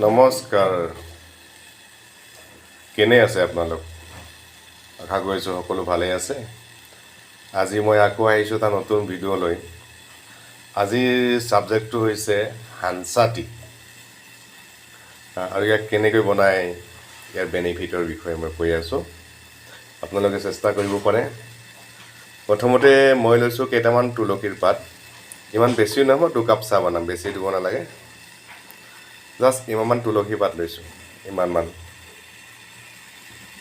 নমস্কাৰ। কেনে আছে আপোনালোক? আশা কৰিছোঁ সকলো ভালেই আছে। আজি মই আকৌ আহিছোঁ এটা নতুন ভিডিঅ' লৈ। আজিৰ ছাবজেক্টটো হৈছে হানচাটি আৰু ইয়াক কেনেকৈ বনায় ইয়াৰ বেনিফিটৰ বিষয়ে মই কৈ আছোঁ। আপোনালোকে চেষ্টা কৰিব পাৰে। প্ৰথমতে মই লৈছোঁ কেইটামান তুলসীৰ পাত। ইমান বেছিও নহয়, মই 2 কাপ চাহ বনাম, বেছি দিব নালাগে। জাষ্ট ইমানমান তুলসী পাত লৈছোঁ, ইমানমান।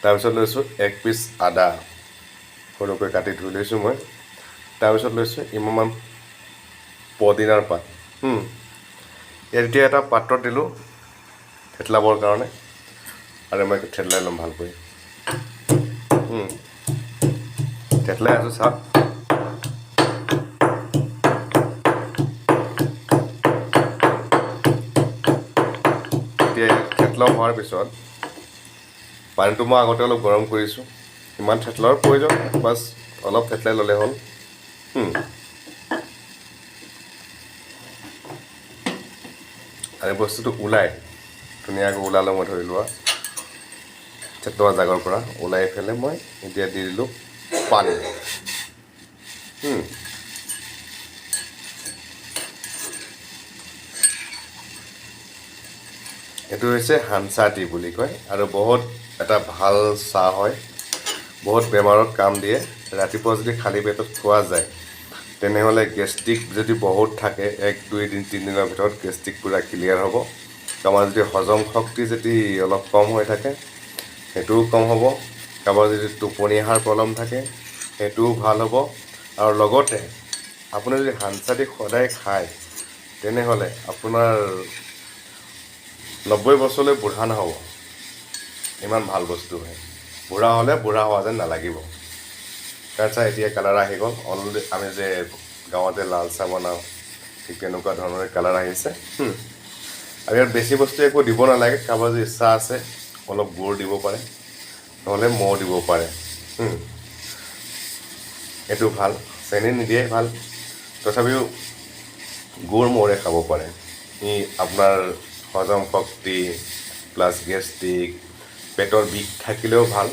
তাৰপিছত লৈছোঁ 1 পিচ আদা, সৰুকৈ কাটি ধুই লৈছোঁ মই। তাৰপিছত লৈছোঁ ইমানমান পদিনাৰ পাত। এতিয়া এটা পাত্ৰত দিলোঁ থেতলাবৰ কাৰণে, আৰু মই থেতলাই ল'ম ভালকৈ। থেতলাই আছোঁ, চাওক। এতিয়া থেতলা হোৱাৰ পিছত পানীটো মই আগতে অলপ গৰম কৰিছোঁ। ইমান থেতলাৰ প্ৰয়োজন, বাছ অলপ থেতলাই ল'লে হ'ল। আৰু বস্তুটো ধুনীয়াকৈ ওলালে, মই ধৰি লোৱা থেতলোৱা জাগাৰ পৰা ওলাই পেলাই মই এতিয়া দি দিলোঁ পানী। এইটো হৈছে হানচা টি বুলি কয়, আৰু বহুত এটা ভাল চাহ হয়। বহুত বেমাৰত কাম দিয়ে। ৰাতিপুৱা যদি খালী পেটত খোৱা যায়, তেনেহ'লে গেষ্ট্ৰিক যদি বহুত থাকে, 1, 2 দিন 3 দিনৰ ভিতৰত গেষ্ট্ৰিক পূৰা ক্লিয়াৰ হ'ব। আমাৰ যদি হজম শক্তি যদি অলপ কম হৈ থাকে, সেইটোও কম হ'ব। কাৰোবাৰ যদি টোপনি অহাৰ প্ৰব্লেম থাকে, সেইটোও ভাল হ'ব। আৰু লগতে আপুনি যদি হানচা টি সদায় খায়, তেনেহ'লে আপোনাৰ 90 বছৰলৈ বুঢ়া নহ'ব। ইমান ভাল বস্তু হয়। বুঢ়া হ'লে বুঢ়া হোৱা যেন নালাগিব। কাৰণ চাহ এতিয়া কালাৰ আহি গ'ল। অলৰেডি আমি যে গাঁৱতে লাল চাহ বনাওঁ, ঠিক তেনেকুৱা ধৰণৰে কালাৰ আহিছে। আৰু ইয়াত বেছি বস্তু একো দিব নালাগে। কাৰোবাৰ যদি ইচ্ছা আছে অলপ গুড় দিব পাৰে, নহ'লে মৌ দিব পাৰে। এইটো ভাল, চেনি নিদিয়ে ভাল। তথাপিও গুড় মৌৰে খাব পাৰে। ই আপোনাৰ হজম শক্তি প্লাছ গেষ্ট্ৰিক, পেটৰ বিষ থাকিলেও ভাল।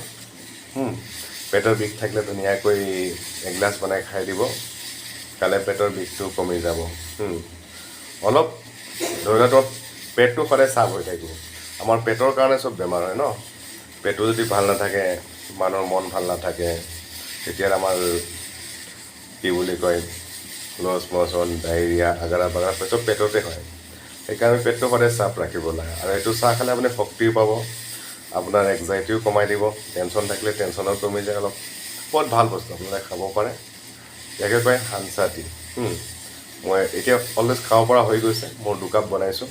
পেটৰ বিষ থাকিলে ধুনীয়াকৈ এগিলাচ বনাই খাই দিব, খালে পেটৰ বিষটো কমি যাব। অলপ ধৰি লওক পেটটো সদায় চাফ হৈ থাকিব। আমাৰ পেটৰ কাৰণে চব বেমাৰ হয় ন। পেটটো যদি ভাল নাথাকে, মানুহৰ মন ভাল নাথাকে, তেতিয়া আমাৰ কি বুলি কয়, লজ মচন, ডায়েৰিয়া, আগাৰা বাগাৰা চব পেটতে হয়। সেইকাৰণে পেটটো সদায় চাফ ৰাখিব লাগে। আৰু এইটো চাহ খালে আপুনি শক্তিও পাব, আপোনাৰ এংজাইটিও কমাই দিব। টেনশ্যন থাকিলে টেনশ্যনো কমি যায় অলপ। বহুত ভাল বস্তু, আপোনালোকে খাব পাৰে। ইয়াকে কয় হানচা টি। মই এতিয়া অলৱেজ খাব পৰা হৈ গৈছে। মোৰ 2 কাপ বনাইছোঁ।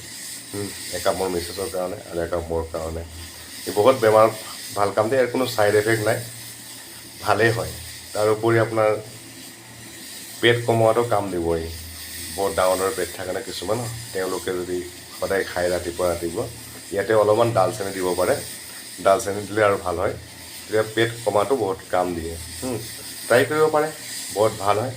1 কাপ মোৰ মিছেছৰ কাৰণে আৰু 1 কাপ মোৰ কাৰণে। এই বহুত বেমাৰ ভাল কাম দিয়ে। ইয়াৰ কোনো ছাইড এফেক্ট নাই, ভালেই হয়। তাৰোপৰি আপোনাৰ পেট কমোৱাটো কাম দিবই। বহুত ডাঙৰ ডাঙৰ পেট থাকে না কিছুমান, তেওঁলোকে যদি সদায় খায় ৰাতিপুৱা, ইয়াতে অলপমান ডালচেনি দিব পাৰে। ডালচেনি দিলে আৰু ভাল হয়। তেতিয়া পেট কমাটো বহুত কাম দিয়ে। ট্ৰাই কৰিব পাৰে, বহুত ভাল হয়।